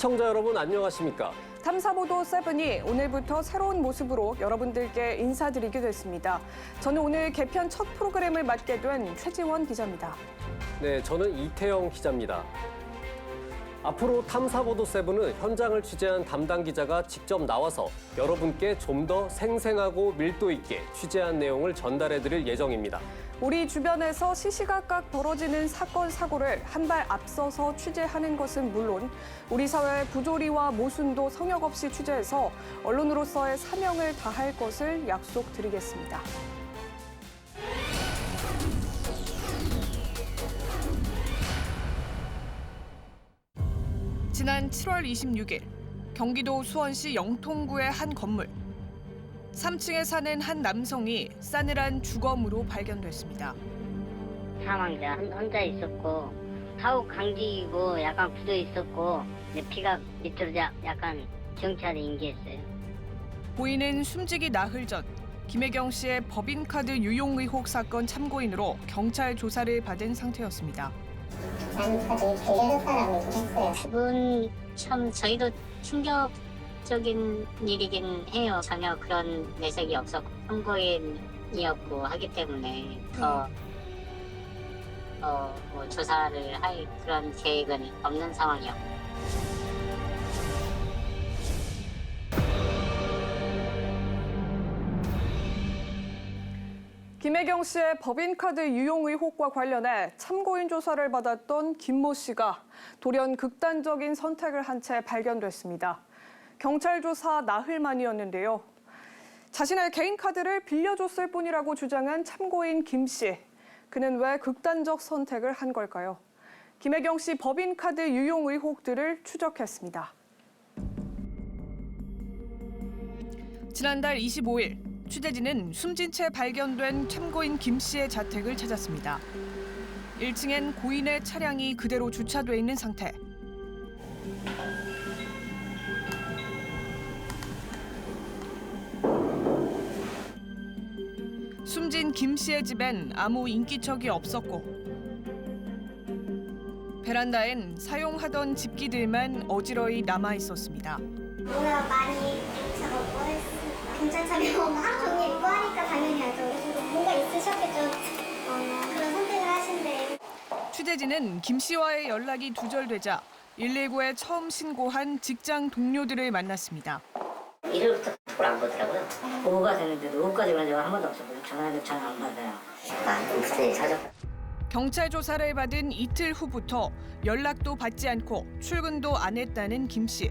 시청자 여러분 안녕하십니까? 탐사보도 7이 오늘부터 새로운 모습으로 여러분들께 인사드리게 됐습니다. 저는 오늘 개편 첫 프로그램을 맡게 된 최지원 기자입니다. 네, 저는 이태영 기자입니다. 앞으로 탐사보도 7은 현장을 취재한 담당 기자가 직접 나와서 여러분께 좀 더 생생하고 밀도 있게 취재한 내용을 전달해드릴 예정입니다. 우리 주변에서 시시각각 벌어지는 사건, 사고를 한 발 앞서서 취재하는 것은 물론 우리 사회의 부조리와 모순도 성역 없이 취재해서 언론으로서의 사명을 다할 것을 약속드리겠습니다. 지난 7월 26일 경기도 수원시 영통구의 한 건물. 3층에 사는 한 남성이 싸늘한 주검으로 발견됐습니다. 사망자 혼자 있었고 사후 강직이고 약간 굳어 있었고 피가 밑으로 약간 경찰에 인계했어요. 고인은 숨지기 나흘 전 김혜경 씨의 법인카드 유용 의혹 사건 참고인으로 경찰 조사를 받은 상태였습니다. 나는까지 배려했다라고 했어요. 그분 참 저희도 충격적인 일이긴 해요. 전혀 그런 내색이 없었고 참고인이었고 하기 때문에 뭐 조사를 할 그런 계획은 없는 상황이었고. 김혜경 씨의 법인카드 유용 의혹과 관련해 참고인 조사를 받았던 김모 씨가 돌연 극단적인 선택을 한 채 발견됐습니다. 경찰 조사 나흘 만이었는데요. 자신의 개인 카드를 빌려줬을 뿐이라고 주장한 참고인 김 씨. 그는 왜 극단적 선택을 한 걸까요? 김혜경 씨 법인카드 유용 의혹들을 추적했습니다. 지난달 25일. 취재진은 숨진 채 발견된 참고인 김 씨의 자택을 찾았습니다. 1층엔 고인의 차량이 그대로 주차돼 있는 상태. 숨진 김 씨의 집엔 아무 인기척이 없었고 베란다엔 사용하던 집기들만 어지러이 남아 있었습니다. 뭔가 많이 작업을 했어요. 경찰차면 하루 종일 입고 하니까 당연히 알죠. 뭔가 있으셨겠죠. 그런 선택을 하신데. 취재진은 김 씨와의 연락이 두절되자 119에 처음 신고한 직장 동료들을 만났습니다. 일요일부터 톡을 안 보더라고요. 오후가 됐는데도 오후까지 그런 적은 한 번도 없었거든요. 전화해도 전화 안 받아요. 무슨 일이 찾아? 경찰 조사를 받은 이틀 후부터 연락도 받지 않고 출근도 안 했다는 김 씨.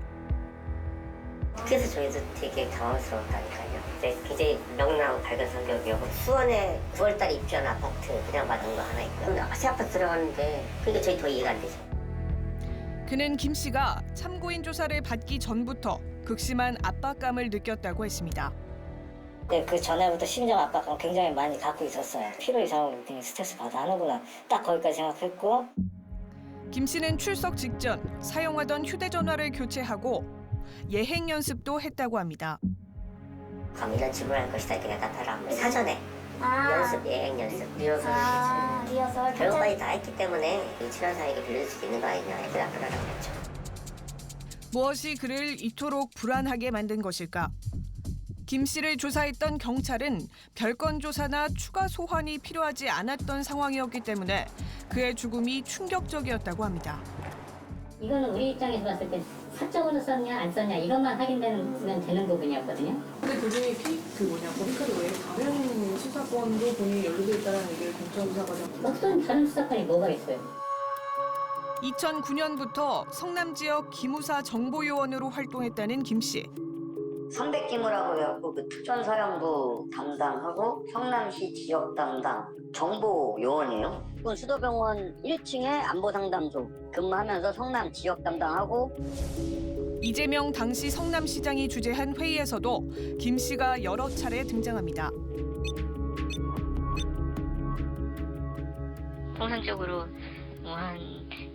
그래서 저희도 되게 당황스러웠다니까요. 굉장히 명랑하고 밝은 성격이었고 수원에 9월달에 입주한 아파트 그냥 받은 거 하나 있고요. 새 아파트 들어갔는데 그러니까 저희 더 이해가 안 되죠. 그는 김 씨가 참고인 조사를 받기 전부터 극심한 압박감을 느꼈다고 했습니다. 네, 그 전에부터 심정 압박감을 굉장히 많이 갖고 있었어요. 필요 이상으로 굉장히 스트레스 받아 하는구나. 딱 거기까지 생각했고. 김 씨는 출석 직전 사용하던 휴대전화를 교체하고 예행 연습도 했다고 합니다. 그럼 이런 질문을 할 것이다 이렇게 나타나면 사전에 연습, 예행 연습, 리허설을 했죠. 리허설. 별거까지 다 했기 때문에 이 친한 사이가 빌려줄 수 있는 거 아니냐 이렇게 나타나라고 했죠. 무엇이 그를 이토록 불안하게 만든 것일까? 김 씨를 조사했던 경찰은 별건 조사나 추가 소환이 필요하지 않았던 상황이었기 때문에 그의 죽음이 충격적이었다고 합니다. 이거는 우리 입장에서 봤을 때 사적으로 썼냐 안 썼냐 이것만 확인되면 되는 부분이었거든요. 근데 그중에 법인카드 외에 다른 수사권도 본인이 연루돼 있다는 얘기를 경찰조사가 어떤 다른 수사권이 뭐가 있어요? 2009년부터 성남 지역 기무사 정보요원으로 활동했다는 김 씨. 성백기무라고 해갖고 그 특전사령부 담당하고 성남시 지역 담당 정보 요원이에요. 그건 수도병원 1층에 안보상담소 근무하면서 성남 지역 담당하고. 이재명 당시 성남시장이 주재한 회의에서도 김 씨가 여러 차례 등장합니다. 통상적으로 한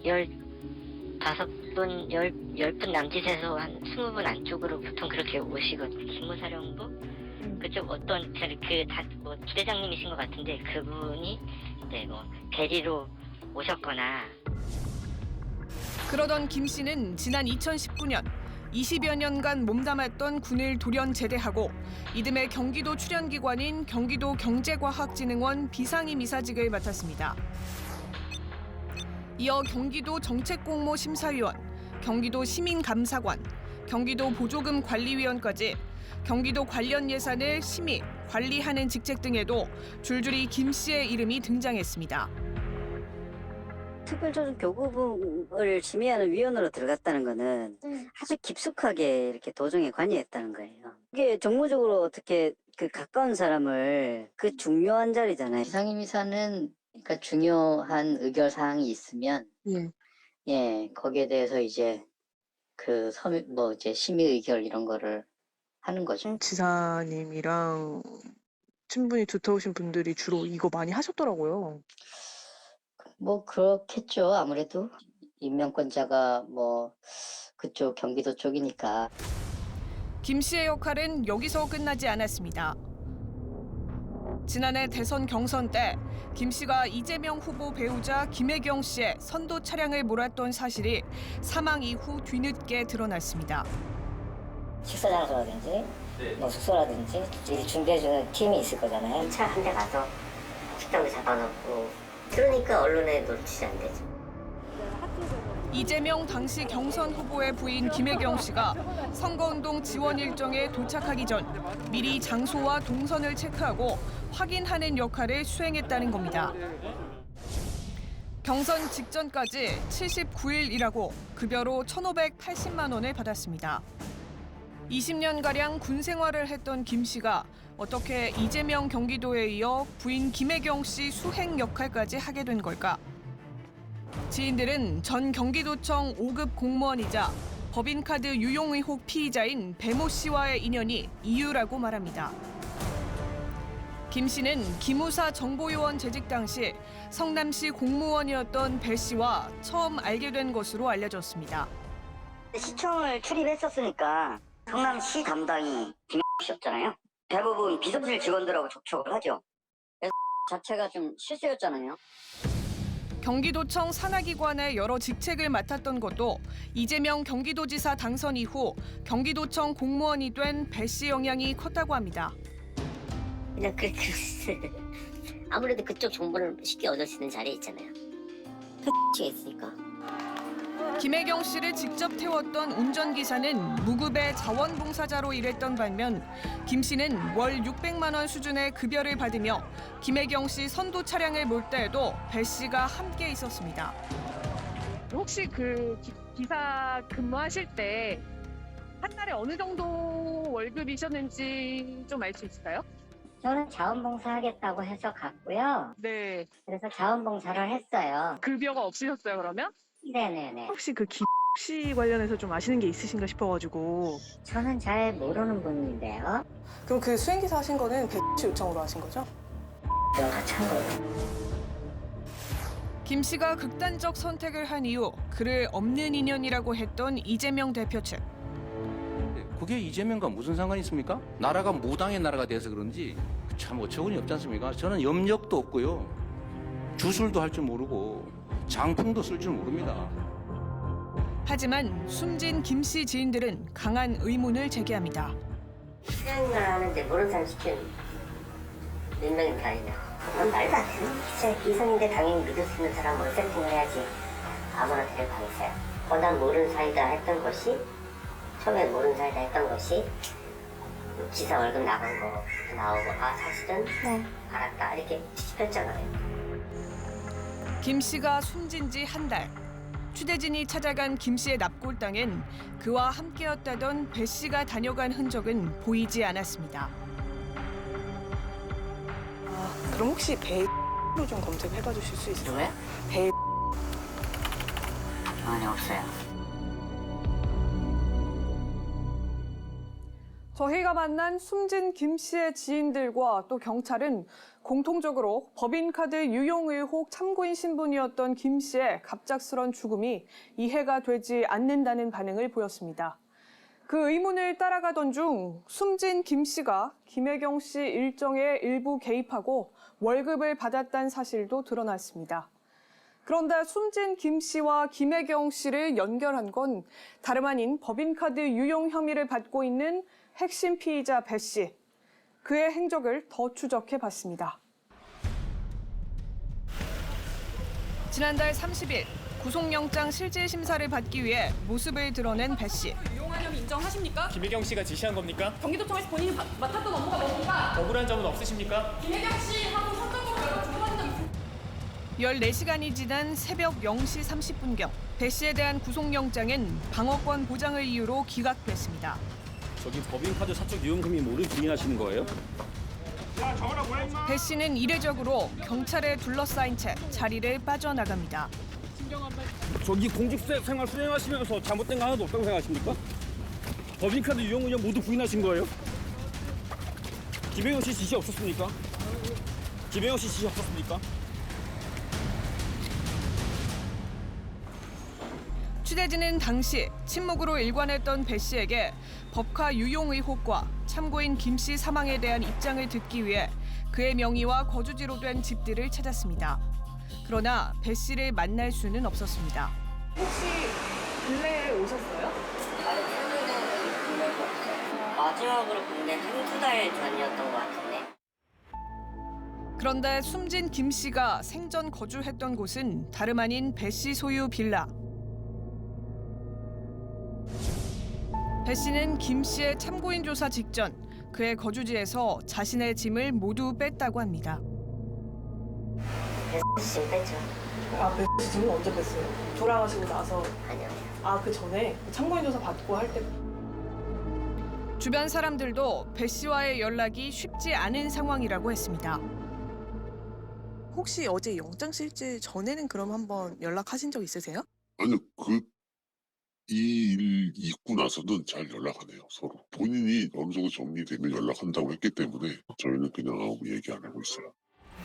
15분, 10분 남짓에서 한 20분 안쪽으로 보통 그렇게 오시거든요. 기무사령부? 그쪽 어떤, 뭐, 부대장님이신 것 같은데 그분이 이제 뭐, 대리로 오셨거나. 그러던 김 씨는 지난 2019년 20여 년간 몸담았던 군을 돌연 제대하고 이듬해 경기도 출연기관인 경기도 경제과학진흥원 비상임이사직을 맡았습니다. 이어 경기도 정책공모심사위원, 경기도 시민감사관, 경기도 보조금관리위원까지 경기도 관련 예산을 심의, 관리하는 직책 등에도 줄줄이 김 씨의 이름이 등장했습니다. 특별조정교부금을 심의하는 위원으로 들어갔다는 거는 아주 깊숙하게 이렇게 도정에 관여했다는 거예요. 이게 정무적으로 어떻게 그 가까운 사람을 그 중요한 자리잖아요. 비상임이사는 그러니까 중요한 의결 사항이 있으면 예, 거기에 대해서 이제 이제 심의 의결 이런 거를 하는 거죠. 지사님이랑 친분이 두터우신 분들이 주로 이거 많이 하셨더라고요. 뭐 그렇겠죠. 아무래도 임명권자가 그쪽 경기도 쪽이니까. 김 씨의 역할은 여기서 끝나지 않았습니다. 지난해 대선 경선 때 김 씨가 이재명 후보 배우자 김혜경 씨의 선도 차량을 몰았던 사실이 사망 이후 뒤늦게 드러났습니다. 식사 장소라든지 뭐 숙소라든지 미리 준비해주는 팀이 있을 거잖아요. 차 한 대 가서 식당도 잡아놓고 그러니까 언론에 노출이 안 되죠. 이재명 당시 경선 후보의 부인 김혜경 씨가 선거운동 지원 일정에 도착하기 전 미리 장소와 동선을 체크하고 확인하는 역할을 수행했다는 겁니다. 경선 직전까지 79일 일하고 급여로 1,580만 원을 받았습니다. 20년가량 군 생활을 했던 김 씨가 어떻게 이재명 경기도에 이어 부인 김혜경 씨 수행 역할까지 하게 된 걸까? 지인들은 전 경기도청 5급 공무원이자 법인카드 유용 의혹 피의자인 배모 씨와의 인연이 이유라고 말합니다. 김 씨는 기무사 정보요원 재직 당시 성남시 공무원이었던 배 씨와 처음 알게 된 것으로 알려졌습니다. 시청을 출입했었으니까 성남시 담당이 김씨였잖아요. 대부분 비서실 직원들하고 접촉을 하죠. 그래서 자체가 좀 실수였잖아요. 경기도청 산하기관의 여러 직책을 맡았던 것도 이재명 경기도지사 당선 이후 경기도청 공무원이 된 배 씨 영향이 컸다고 합니다. 그냥 아무래도 그쪽 정보를 쉽게 얻을 수 있는 자리에 있잖아요. X에 있으니까. 김혜경 씨를 직접 태웠던 운전기사는 무급의 자원봉사자로 일했던 반면 김 씨는 월 600만 원 수준의 급여를 받으며 김혜경 씨 선도 차량을 몰 때에도 배 씨가 함께 있었습니다. 혹시 그 기사 근무하실 때 한 달에 어느 정도 월급이셨는지 좀 알 수 있을까요? 저는 자원봉사 하겠다고 해서 갔고요. 네. 그래서 자원봉사를 했어요. 급여가 없으셨어요, 그러면? 네네네. 혹시 그 김씨 관련해서 좀 아시는 게 있으신가 싶어가지고. 저는 잘 모르는 분인데요. 그럼 그 수행기사 하신 거는 배 씨 요청으로 하신 거죠? 그럼 같이 한 거예요. 김 씨가 극단적 선택을 한 이유, 그를 없는 인연이라고 했던 이재명 대표 측. 그게 이재명과 무슨 상관이 있습니까? 나라가 무당의 나라가 돼서 그런지 참 어처구니 없지 않습니까? 저는 염력도 없고요. 주술도 할 줄 모르고 장풍도 쓸 줄 모릅니다. 하지만 숨진 김 씨 지인들은 강한 의문을 제기합니다. 수행을 하는데 모르는 사람 시키는 민명인 게 아니냐. 그건 말도 안 되는 거지. 이성인데 당연히 믿을 수 있는 사람으로 세팅을 해야지 아무나 데려가겠어요. 난 모르는 사이다 했던 것이 처음에 모르는 사이다 했던 것이 지사 월급 나간 거 나오고 사실은 알았다 이렇게 뒤집혔잖아요. 김 씨가 숨진 지 한 달. 취재진이 찾아간 김 씨의 납골당엔 그와 함께였다던 배 씨가 다녀간 흔적은 보이지 않았습니다. 그럼 혹시 배로 좀 검색해봐 주실 수 있어요? 누구야? 배. 아니 없어요. 저희가 만난 숨진 김 씨의 지인들과 또 경찰은 공통적으로 법인카드 유용 의혹 참고인 신분이었던 김 씨의 갑작스런 죽음이 이해가 되지 않는다는 반응을 보였습니다. 그 의문을 따라가던 중 숨진 김 씨가 김혜경 씨 일정에 일부 개입하고 월급을 받았다는 사실도 드러났습니다. 그런데 숨진 김 씨와 김혜경 씨를 연결한 건 다름 아닌 법인카드 유용 혐의를 받고 있는 핵심 피의자 배 씨. 그의 행적을 더 추적해봤습니다. 지난달 30일 구속영장 실질심사를 받기 위해 모습을 드러낸 배 씨. 유용한 혐의 인정하십니까? 김혜경 씨가 지시한 겁니까? 경기도청에서 본인이 맡았던 업무가 뭡니까? 억울한 점은 없으십니까? 김혜경 씨하고 선정적으로 연락 주고받은 적 있습니까? 14시간이 지난 새벽 0시 30분경 배 씨에 대한 구속영장은 방어권 보장을 이유로 기각됐습니다. 저기 법인카드 사적 유용금이 모두 부인하시는 거예요? 배 씨는 이례적으로 경찰에 둘러싸인 채 자리를 빠져나갑니다. 저기 공직생활 수행하시면서 잘못된 거 하나도 없다고 생각하십니까? 법인카드 유용 의혹 모두 부인하신 거예요? 김혜경 씨 지시 없었습니까? 김혜경 씨 지시 없었습니까? 취재진은 당시 침묵으로 일관했던 배 씨에게 법카 유용 의혹과 참고인 김 씨 사망에 대한 입장을 듣기 위해 그의 명의와 거주지로 된 집들을 찾았습니다. 그러나 배 씨를 만날 수는 없었습니다. 혹시 근래에 오셨어요? 마지막으로 본 게 한두 달 전이었던 것 같은데. 그런데 숨진 김 씨가 생전 거주했던 곳은 다름 아닌 배 씨 소유 빌라. 배 씨는 김 씨의 참고인 조사 직전 그의 거주지에서 자신의 짐을 모두 뺐다고 합니다. 짐 뺐죠. 아, 짐은 언제 뺐어요? 돌아가시고 나서? 아니요. 아, 그 전에 참고인 조사 받고 할 때? 주변 사람들도 배 씨와의 연락이 쉽지 않은 상황이라고 했습니다. 혹시 어제 영장 실질 전에는 그럼 한번 연락하신 적 있으세요? 아니요, 이 일 있고 나서는 잘 연락 안 해요, 서로. 본인이 어느 정도 정리되면 연락한다고 했기 때문에 저희는 그냥 아무 얘기 안 하고 있어요.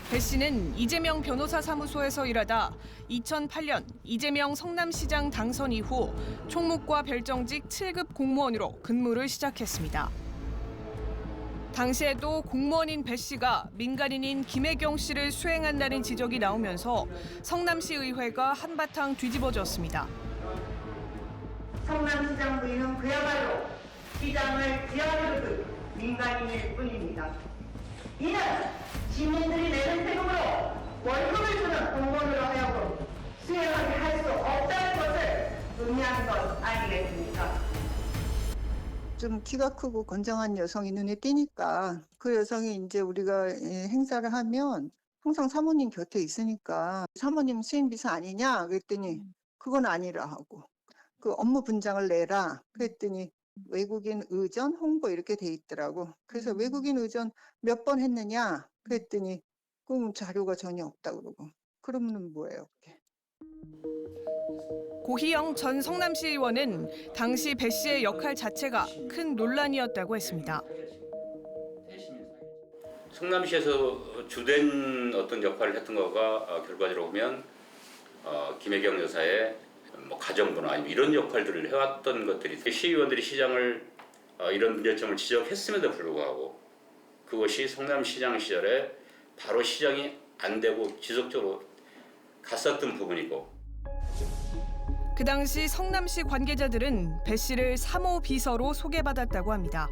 배 씨는 이재명 변호사 사무소에서 일하다 2008년 이재명 성남시장 당선 이후 총무과 별정직 7급 공무원으로 근무를 시작했습니다. 당시에도 공무원인 배 씨가 민간인인 김혜경 씨를 수행한다는 지적이 나오면서 성남시 의회가 한바탕 뒤집어졌습니다. 성남시장 부인은 그야말로 시장을 지하르듯 민간인일 뿐입니다. 이는 시민들이 내는 세금으로 월급을 주는 공무원으로 하여금 수행하게 할 수 없다는 것을 의미하는 것 아니겠습니까? 좀 키가 크고 건장한 여성이 눈에 띄니까 그 여성이 이제 우리가 행사를 하면 항상 사모님 곁에 있으니까 사모님 수행비서 아니냐 그랬더니 그건 아니라 하고 그 업무 분장을 내라 그랬더니 외국인 의전 홍보 이렇게 돼 있더라고. 그래서 외국인 의전 몇 번 했느냐 그랬더니 그 자료가 전혀 없다 그러고. 그러면 뭐예요 그게? 고희영 전 성남시 의원은 당시 배 씨의 역할 자체가 큰 논란이었다고 했습니다. 성남시에서 주된 어떤 역할을 했던 거가 결과적으로 보면 김혜경 여사의 가정부나 아니면 이런 역할들을 해왔던 것들이 시의원들이 시장을 이런 문제점을 지적했음에도 불구하고 그것이 성남시장 시절에 바로 시장이 안 되고 지속적으로 갔었던 부분이고. 그 당시 성남시 관계자들은 배 씨를 3호 비서로 소개받았다고 합니다.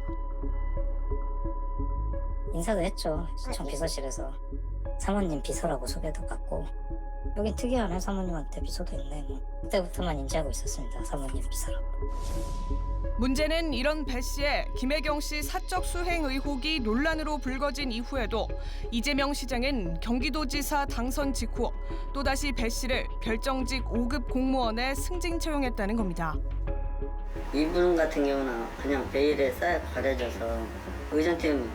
인사도 했죠. 시청 비서실에서 사모님 비서라고 소개도 받고 여긴 특이하네 사모님한테 비서도 있네. 그때부터만 인지하고 있었습니다. 사모님 비서라고. 문제는 이런 배 씨의 김혜경 씨 사적 수행 의혹이 논란으로 불거진 이후에도 이재명 시장은 경기도지사 당선 직후 또다시 배 씨를 별정직 5급 공무원에 승진 채용했다는 겁니다. 이분 같은 경우는 그냥 베일에 싹 가려져서 의전팀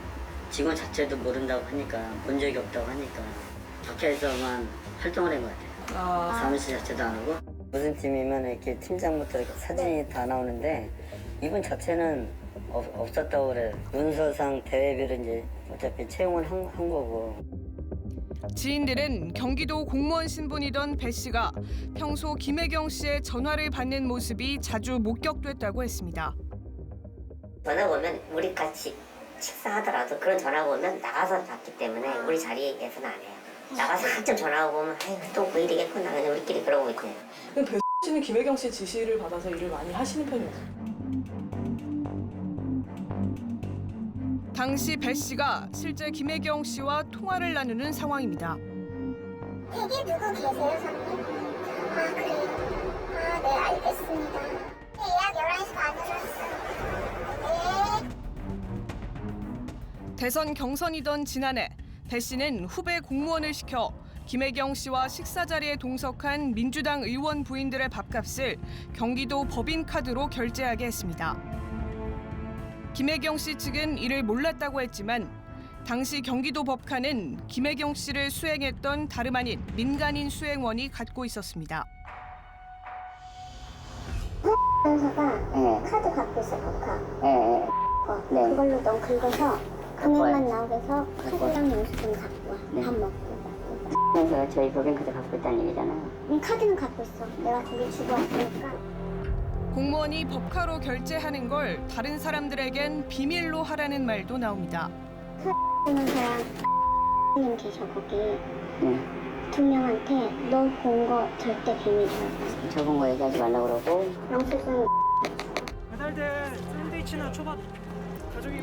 직원 자체도 모른다고 하니까 본 적이 없다고 하니까 박혀서만 활동을 한 것 같아요. 사무실 자체도 안 하고 무슨 팀이면 이렇게 팀장부터 이렇게 사진이 다 나오는데 이분 자체는 없었다고 그래요. 문서상 대외비를 이제 어차피 채용을 한 거고. 지인들은 경기도 공무원 신분이던 배 씨가 평소 김혜경 씨의 전화를 받는 모습이 자주 목격됐다고 했습니다. 전화가 오면 우리 같이 식사하더라도 그런 전화가 오면 나가서 받기 때문에 우리 자리에서는 안 해요. 나가서 한참 전화하고 오면 또 그 일이겠구나. 그냥 우리끼리 그러고 있지. 그럼 배 씨는 김혜경 씨 지시를 받아서 일을 많이 하시는 편이었어요? 당시 배 씨가 실제 김혜경 씨와 통화를 나누는 상황입니다. 댁에 누구 계세요, 선생님? 아, 그래요? 아, 네, 알겠습니다. 예약 11시 반으로 했어요. 네. 대선 경선이던 지난해 배 씨는 후배 공무원을 시켜 김혜경 씨와 식사 자리에 동석한 민주당 의원 부인들의 밥값을 경기도 법인카드로 결제하게 했습니다. 김혜경 씨 측은 이를 몰랐다고 했지만 당시 경기도 법카는 김혜경 씨를 수행했던 다름 아닌 민간인 수행원이 갖고 있었습니다. 변호사가 카드 갖고 있어, 법카. 그걸로 넌 긁어서 금액만 나오게 해서 카드랑 영수증 갖고 와. 밥 먹고. 그래서 저희 법인카드 갖고 있다는 얘기잖아요. 카드는 갖고 있어. 내가 거기 주고 왔으니까. 공무원이 법카로 결제하는 걸 다른 사람들에겐 비밀로 하라는 말도 나옵니다. 변호사랑 님 계셔, 거기. 두 명한테 너 본 거 절대 비밀이라고. 저 본 거 얘기하지 말라고 그러고. 영수증. 배달될 샌드위치나 초밥.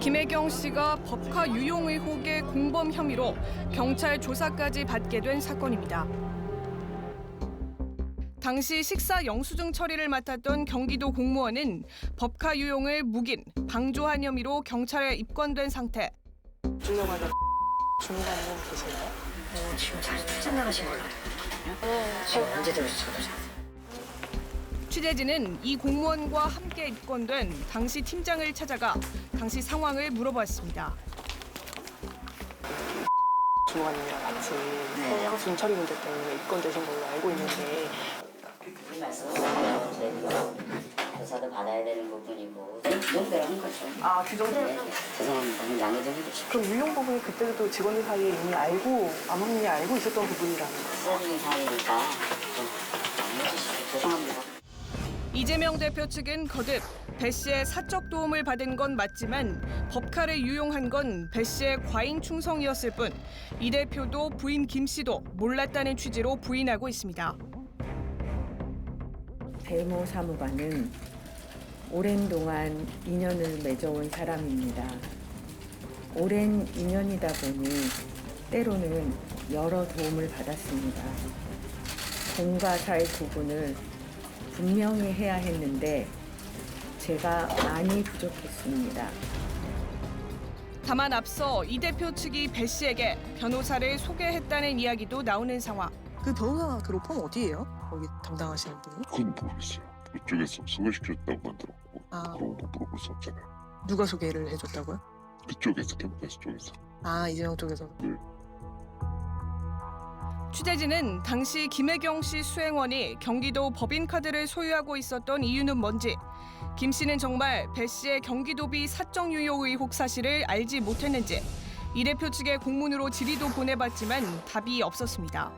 김혜경 씨가 법카 유용 의혹의 공범 혐의로 경찰 조사까지 받게 된 사건입니다. 당시 식사 영수증 처리를 맡았던 경기도 공무원은 법카 유용을 묵인, 방조한 혐의로 경찰에 입건된 상태. 주려고 주무관님 계신가요? 지금 잘 출장 나가신 걸로 지금 언제 들으셨어요? 취재진은 이 공무원과 함께 입건된 당시 팀장을 찾아가 당시 상황을 물어봤습니다. 주무관님이랑 같이 영수증 처리 문제 때문에 입건되신 걸로 알고 있는데 이 말씀은 저희가 조사도 받아야 되는 부분이고 농대로 한 거죠. 아, 그 정도? 죄송합니다. 양해 좀 해주시죠. 그럼 유용 부분이 그때도 직원들 사이에 이미 알고 아버님이 알고 있었던 부분이라는 거예요? 수사중인 사이니까 좀 양해해 주시죠. 죄송합니다. 이재명 대표 측은 거듭 배 씨의 사적 도움을 받은 건 맞지만 법카를 유용한 건 배 씨의 과잉 충성이었을 뿐 이 대표도 부인 김 씨도 몰랐다는 취지로 부인하고 있습니다. 배모 사무관은 오랜 동안 인연을 맺어온 사람입니다. 오랜 인연이다 보니 때로는 여러 도움을 받았습니다. 공과 사의 구분을 분명히 해야 했는데 제가 많이 부족했습니다. 다만 앞서 이 대표 측이 배 씨에게 변호사를 소개했다는 이야기도 나오는 상황. 그 변호사 그 로펌 어디예요? 거기 담당하시는 분이? 그건 모르겠어요. 그쪽에서 소개시켰다고만 들었고 아. 그런 거 물어볼 수 없잖아요. 누가 소개를 해줬다고요? 그쪽에서 캠퍼스 쪽에서. 아, 이재명 쪽에서. 네. 취재진은 당시 김혜경 씨 수행원이 경기도 법인카드를 소유하고 있었던 이유는 뭔지, 김 씨는 정말 배 씨의 경기도비 사적 유용 의혹 사실을 알지 못했는지 이 대표 측의 공문으로 질의도 보내봤지만 답이 없었습니다.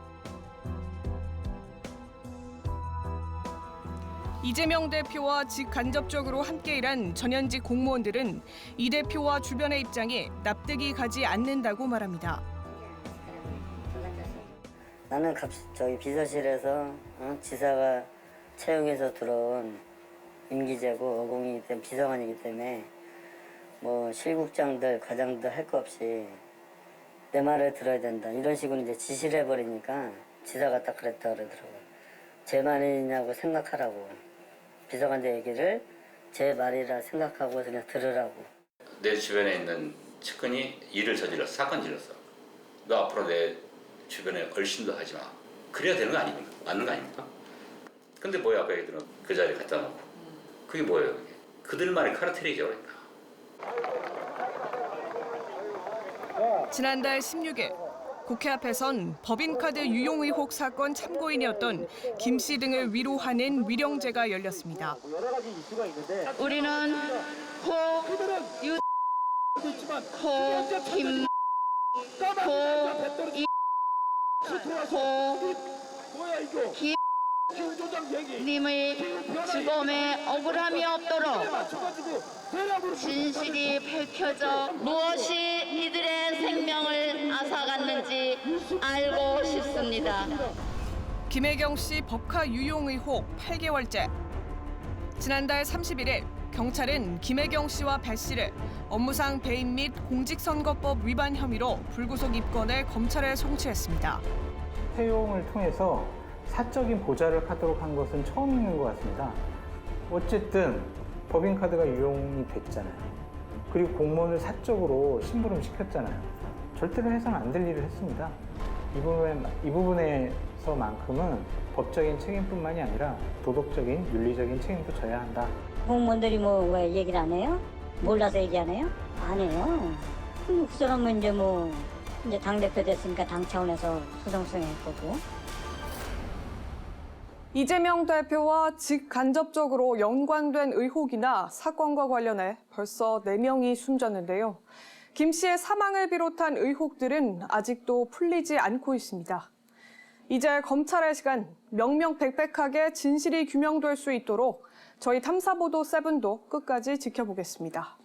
이재명 대표와 직간접적으로 함께 일한 전현직 공무원들은 이 대표와 주변의 입장이 납득이 가지 않는다고 말합니다. 나는 저기 비서실에서 지사가 채용해서 들어온 임기제고 어공이기 때문에 비서관이기 때문에 뭐 실국장들 과장들 할 거 없이 내 말을 들어야 된다 이런 식으로 이제 지시를 해버리니까 지사가 딱 그랬다 그러더라고요. 제 말이냐고 생각하라고. 비서관들 얘기를 제 말이라 생각하고 그냥 들으라고. 내 주변에 있는 측근이 일을 저질렀어. 사건 질렀어. 너 앞으로 내 주변에 얼씬도 하지 마. 그래야 되는 거 아닙니까? 맞는 거 아닙니까? 근데 뭐야 아까 얘기들은 그 자리에 갖다 놓고. 그게 뭐예요? 그게? 그들만의 카르텔이죠. 그러니까. 지난달 16일 국회 앞에선 법인카드 유용 의혹 사건 참고인이었던 김 씨 등을 위로하는 위령제가 열렸습니다. 우리는 고유 고김 님의 죽음에 억울함이 없도록 진실이 밝혀져 무엇이 이들의 얼마의 생명을 앗아갔는지 알고 싶습니다. 김혜경 씨 법카 유용 의혹 8개월째. 지난달 31일 경찰은 김혜경 씨와 배 씨를 업무상 배임 및 공직선거법 위반 혐의로 불구속 입건해 검찰에 송치했습니다. 채용을 통해서 사적인 보좌를 하도록 한 것은 처음 있는 것 같습니다. 어쨌든 법인카드가 유용이 됐잖아요. 그리고 공무원을 사적으로 심부름시켰잖아요. 절대로 해서는 안 될 일을 했습니다. 이 부분에서만큼은 법적인 책임뿐만이 아니라 도덕적인, 윤리적인 책임도 져야 한다. 공무원들이 뭐 왜 얘기를 안 해요? 몰라서 얘기 안 해요? 안 해요. 그 사람은 이제 당대표 됐으니까 당 차원에서 수정수행할 거고. 이재명 대표와 직간접적으로 연관된 의혹이나 사건과 관련해 벌써 4명이 숨졌는데요. 김 씨의 사망을 비롯한 의혹들은 아직도 풀리지 않고 있습니다. 이제 검찰의 시간, 명명백백하게 진실이 규명될 수 있도록 저희 탐사보도 7도 끝까지 지켜보겠습니다.